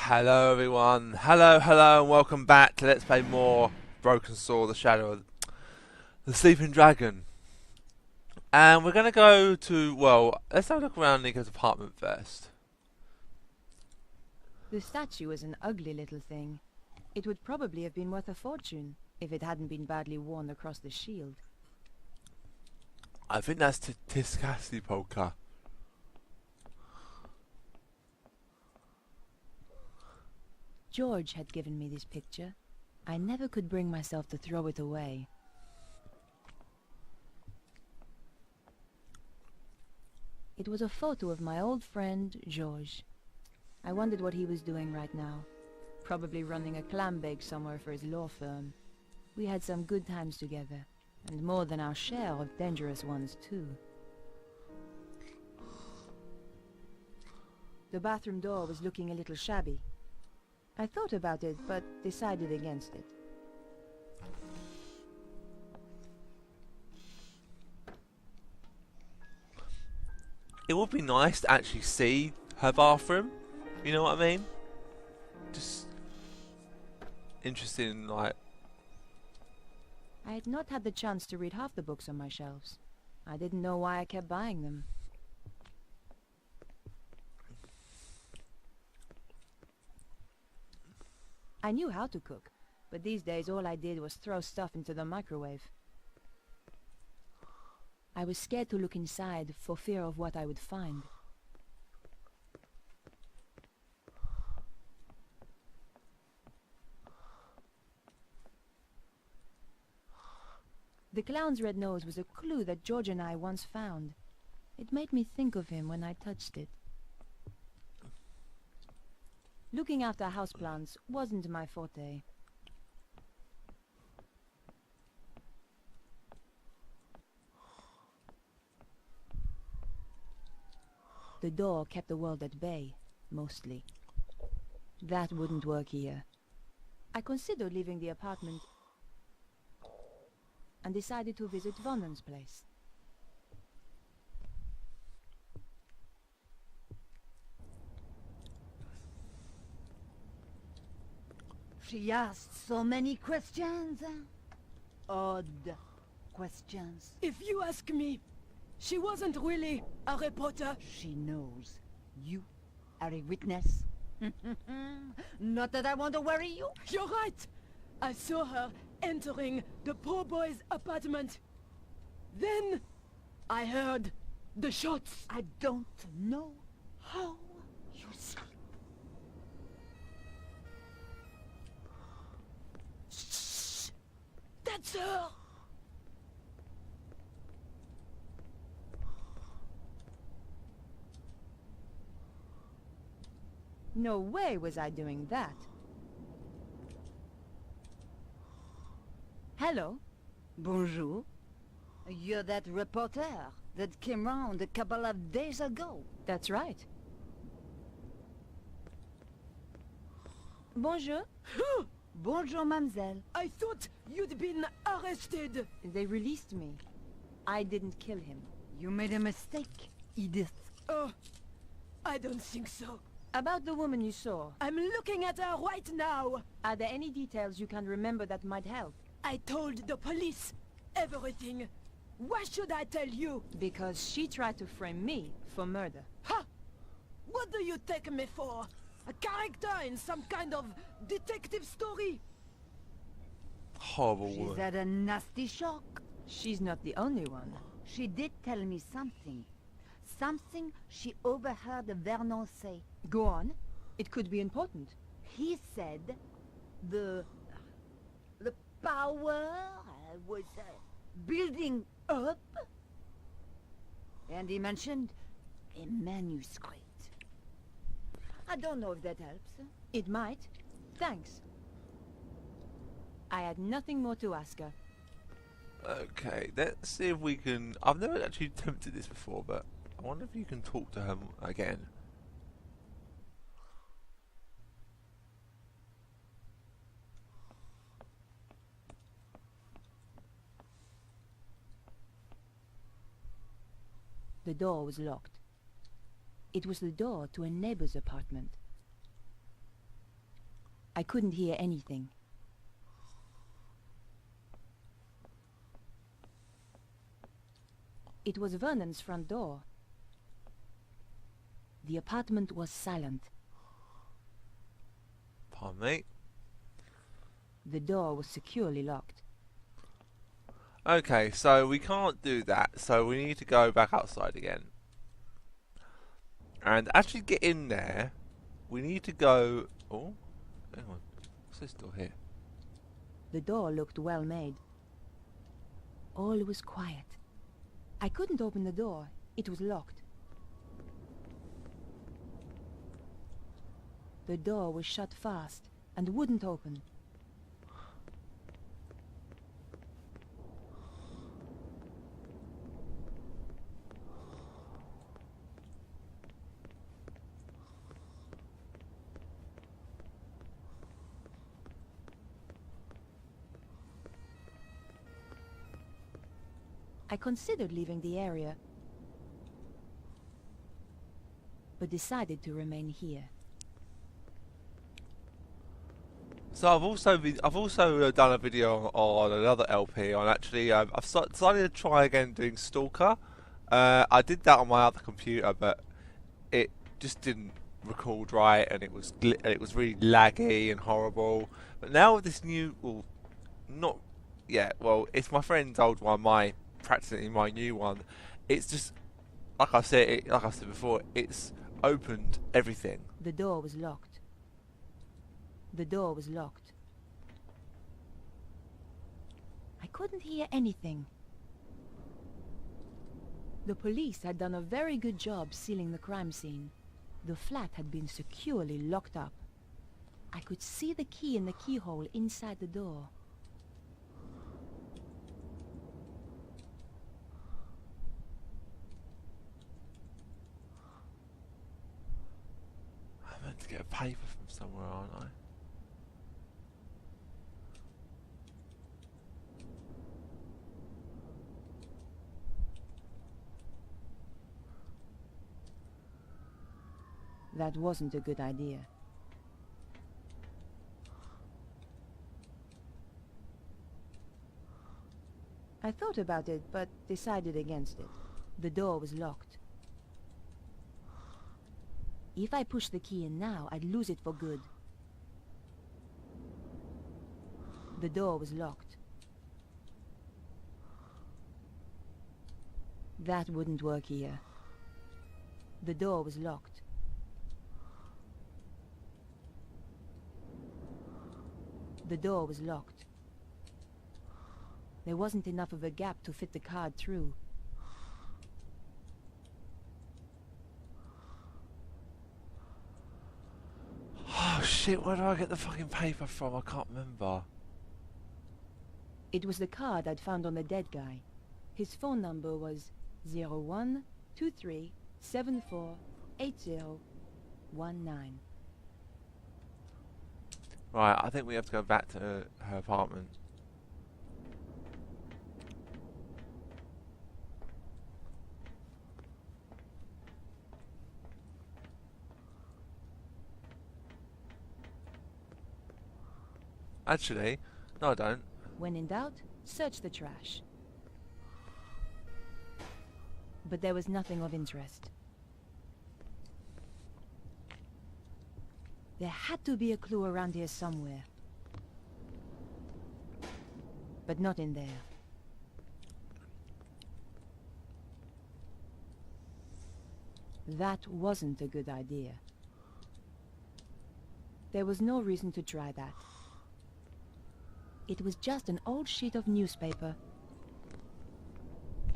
Hello everyone, hello and welcome back to Let's Play more Broken Sword, the Shadow of the Sleeping Dragon. And we're going to go to, well, let's have a look around Nico's apartment first. The statue is an ugly little thing. It would probably have been worth a fortune if it hadn't been badly worn across the shield. I think that's Tiskasi Polka. George had given me this picture. I never could bring myself to throw it away. It was a photo of my old friend, George. I wondered what he was doing right now. Probably running a clam bake somewhere for his law firm. We had some good times together, and more than our share of dangerous ones too. The bathroom door was looking a little shabby. I thought about it, but decided against it. It would be nice to actually see her bathroom, you know what I mean? Just interesting, like... I had not had the chance to read half the books on my shelves. I didn't know why I kept buying them. I knew how to cook, but these days all I did was throw stuff into the microwave. I was scared to look inside for fear of what I would find. The clown's red nose was a clue that George and I once found. It made me think of him when I touched it. Looking after houseplants wasn't my forte. The door kept the world at bay, mostly. That wouldn't work here. I considered leaving the apartment and decided to visit Vonnen's place. She asked so many questions. Odd questions. If you ask me, she wasn't really a reporter. She knows you are a witness. Not that I want to worry you. You're right. I saw her entering the poor boy's apartment. Then I heard the shots. I don't know how you sleep. Shh! That's her! No way was I doing that. Hello? Bonjour. You're that reporter that came round a couple of days ago. That's right. Bonjour. Bonjour, mademoiselle. I thought you'd been arrested. They released me. I didn't kill him. You made a mistake, Edith. Oh, I don't think so. About the woman you saw, I'm looking at her right now. are there any details you can remember that might help? I told the police everything. Why should I tell you? Because she tried to frame me for murder. Ha! What do you take me for? A character in some kind of detective story? Horrible She's woman. had a nasty shock. She's not the only one. She did tell me something. Something she overheard Vernon say. Go on. It could be important. He said the power was building up. And he mentioned a manuscript. I don't know if that helps. It might. Thanks. I had nothing more to ask her. Okay, let's see if we can... I've never actually attempted this before, but I wonder if you can talk to her again. The door was locked. It was the door to a neighbor's apartment. I couldn't hear anything. It was Vernon's front door. The apartment was silent. Pardon me. The door was securely locked. Okay, so we can't do that, so we need to go back outside again. And actually get in there, we need to go... Oh, hang on. What's this door here? The door looked well made. All was quiet. I couldn't open the door. It was locked. The door was shut fast and wouldn't open. I considered leaving the area, but decided to remain here. So I've also done a video on another LP on actually decided to try again doing Stalker. I did that on my other computer, but it just didn't record right, and it was really laggy and horrible. But now with this new, well, not yet. Well, it's my friend's old one, practically my new one. It's just like I said before. It's opened everything. The door was locked. The door was locked. I couldn't hear anything. The police had done a very good job sealing the crime scene. The flat had been securely locked up. I could see the key in the keyhole inside the door. I'm meant to get a paper from somewhere, aren't I? That wasn't a good idea. I thought about it, but decided against it. The door was locked. If I pushed the key in now, I'd lose it for good. The door was locked. That wouldn't work here. The door was locked. The door was locked. There wasn't enough of a gap to fit the card through. Oh shit, where do I get the fucking paper from? I can't remember. It was the card I'd found on the dead guy. His phone number was 0123748019. Right, I think we have to go back to her apartment. Actually, no I don't. When in doubt, search the trash. But there was nothing of interest. There had to be a clue around here somewhere. But not in there. That wasn't a good idea. There was no reason to try that. It was just an old sheet of newspaper.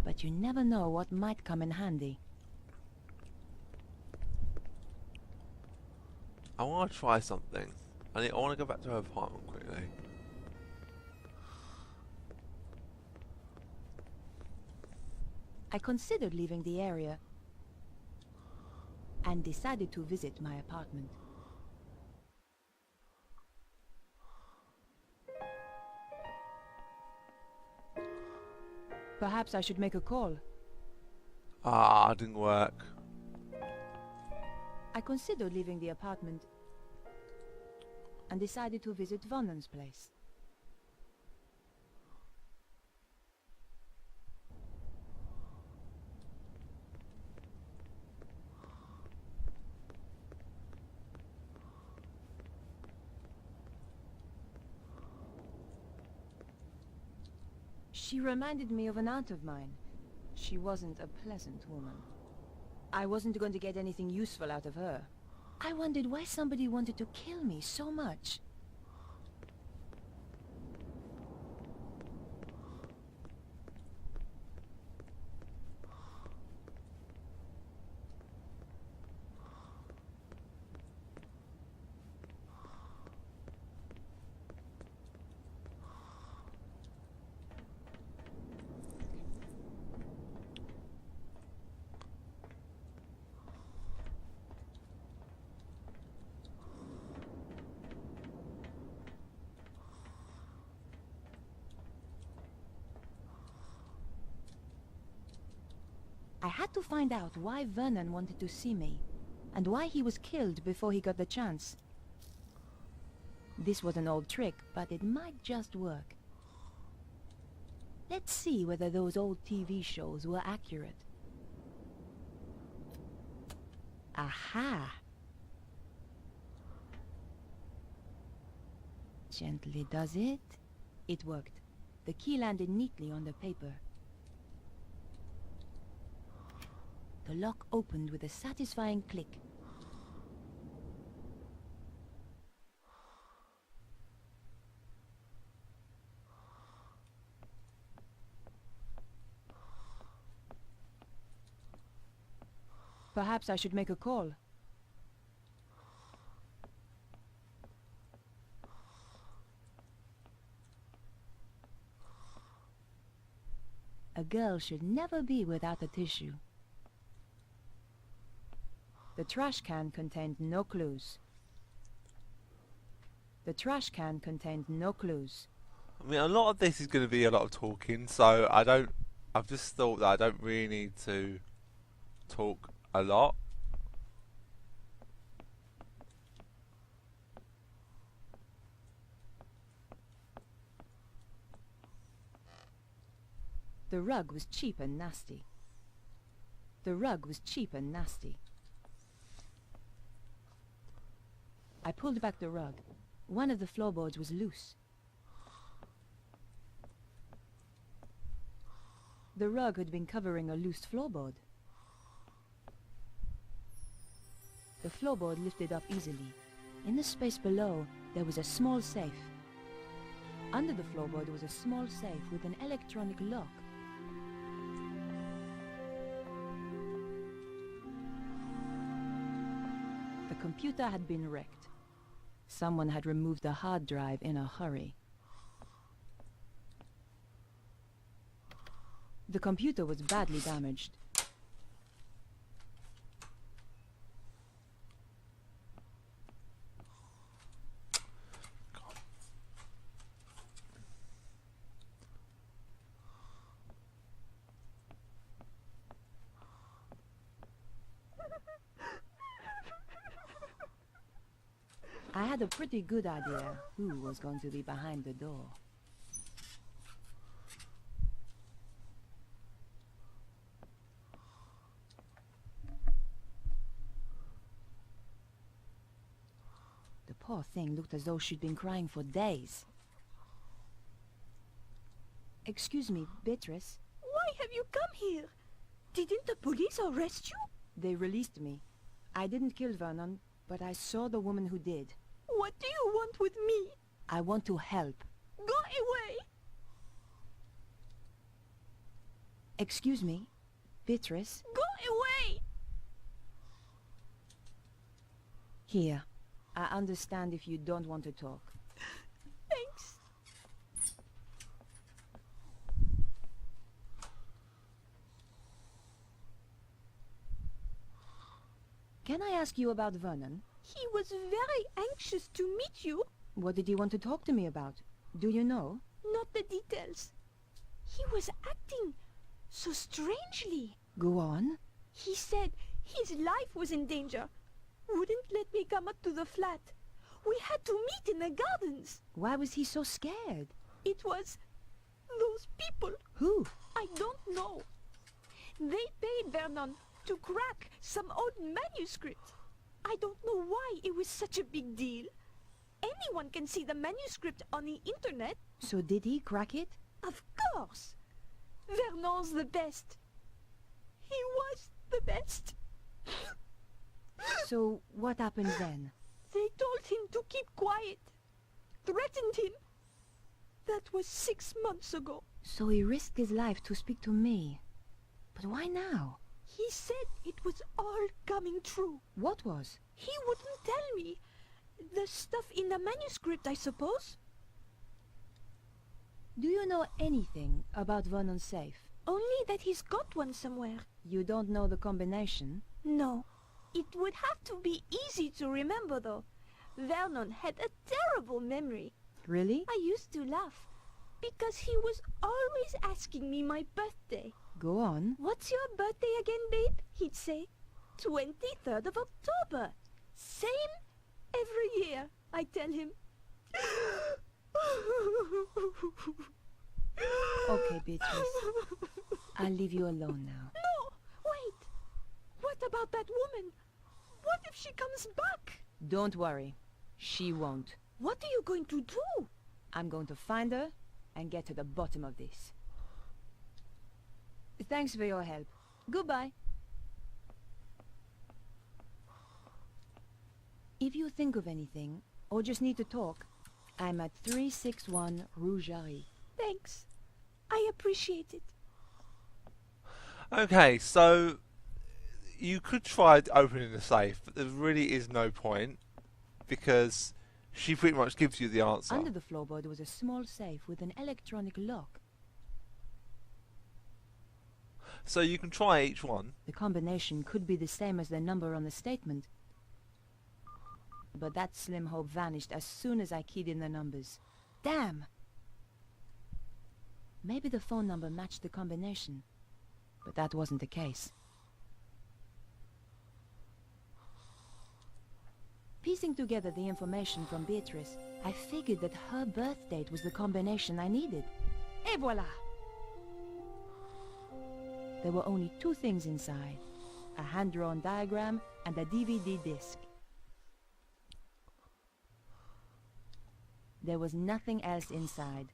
But you never know what might come in handy. I want to try something. I want to go back to her apartment quickly. I considered leaving the area and decided to visit my apartment. Perhaps I should make a call. Ah, it didn't work. I considered leaving the apartment and decided to visit Vernon's place. She reminded me of an aunt of mine. She wasn't a pleasant woman. I wasn't going to get anything useful out of her. I wondered why somebody wanted to kill me so much. I had to find out why Vernon wanted to see me, and why he was killed before he got the chance. This was an old trick, but it might just work. Let's see whether those old TV shows were accurate. Aha! Gently does it. It worked. The key landed neatly on the paper. The lock opened with a satisfying click. Perhaps I should make a call. A girl should never be without a tissue. The trash can contained no clues. The trash can contained no clues. I mean, a lot of this is going to be a lot of talking, so I've just thought that I don't really need to talk a lot. The rug was cheap and nasty. The rug was cheap and nasty. I pulled back the rug. One of the floorboards was loose. The rug had been covering a loose floorboard. The floorboard lifted up easily. In the space below, there was a small safe. Under the floorboard was a small safe with an electronic lock. The computer had been wrecked. Someone had removed the hard drive in a hurry. The computer was badly damaged. I had a pretty good idea who was going to be behind the door. The poor thing looked as though she'd been crying for days. Excuse me, Beatrice. Why have you come here? Didn't the police arrest you? They released me. I didn't kill Vernon, but I saw the woman who did. What do you want with me? I want to help. Go away! Excuse me, Beatrice. Go away! Here. I understand if you don't want to talk. Thanks. Can I ask you about Vernon? He was very anxious to meet you. What did he want to talk to me about? Do you know? Not the details. He was acting so strangely. Go on. He said his life was in danger. Wouldn't let me come up to the flat. We had to meet in the gardens. Why was he so scared? It was those people. Who? I don't know. They paid Vernon to crack some old manuscript. I don't know why it was such a big deal. Anyone can see the manuscript on the internet. So did he crack it? Of course. Vernon's the best. He was the best. So what happened then? They told him to keep quiet. Threatened him. That was 6 months ago. So he risked his life to speak to me. But why now? He said it was all coming true. What was? He wouldn't tell me. The stuff in the manuscript, I suppose. Do you know anything about Vernon's safe? Only that he's got one somewhere. You don't know the combination? No. It would have to be easy to remember, though. Vernon had a terrible memory. Really? I used to laugh, because he was always asking me my birthday. Go on. What's your birthday again, babe? He'd say. 23rd of October. Same every year, I tell him. Okay, Beatrice. I'll leave you alone now. No! Wait! What about that woman? What if she comes back? Don't worry. She won't. What are you going to do? I'm going to find her and get to the bottom of this. Thanks for your help. Goodbye. If you think of anything, or just need to talk, I'm at 361 Rue Jarry. Thanks. I appreciate it. Okay, so you could try opening the safe, but there really is no point because she pretty much gives you the answer. Under the floorboard was a small safe with an electronic lock. So you can try each one. The combination could be the same as the number on the statement. But that slim hope vanished as soon as I keyed in the numbers. Damn! Maybe the phone number matched the combination. But that wasn't the case. Piecing together the information from Beatrice, I figured that her birth date was the combination I needed. Et voilà! There were only two things inside. A hand-drawn diagram and a DVD disc. There was nothing else inside.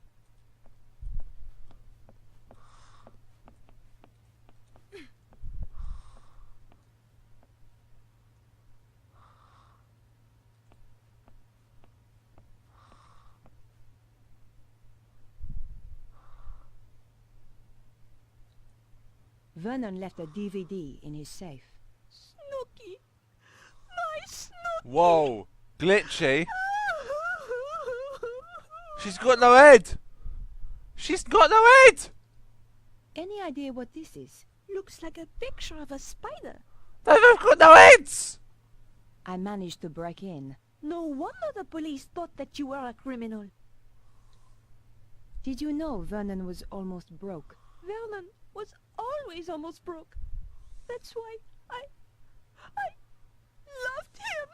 Vernon left a DVD in his safe. Snooky! My Snooky! Whoa! Glitchy! She's got no head! She's got no head! Any idea what this is? Looks like a picture of a spider. They've got no heads! I managed to break in. No wonder the police thought that you were a criminal. Did you know Vernon was almost broke? Vernon was always almost broke. That's why I loved him.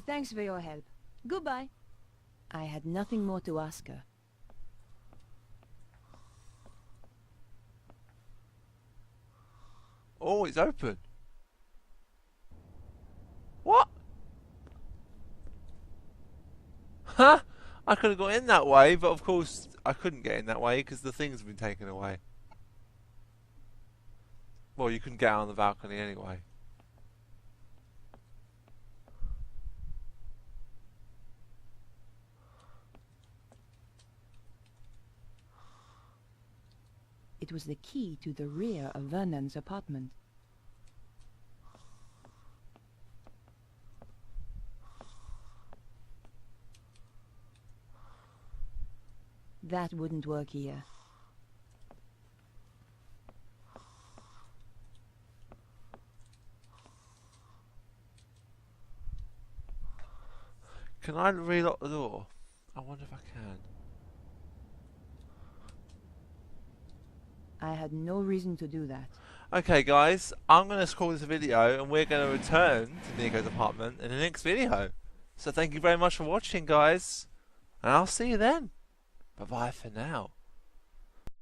Thanks for your help. Goodbye. I had nothing more to ask her. Oh, it's open. What? Huh? I could have got in that way, but of course I couldn't get in that way because the things have been taken away. Well, you couldn't get out on the balcony anyway. It was the key to the rear of Vernon's apartment. That wouldn't work here. Can I relock the door? I wonder if I can. I had no reason to do that. Okay guys, I'm going to call this a video and we're going to return to Nico's apartment in the next video. So thank you very much for watching guys, and I'll see you then. Bye bye for now.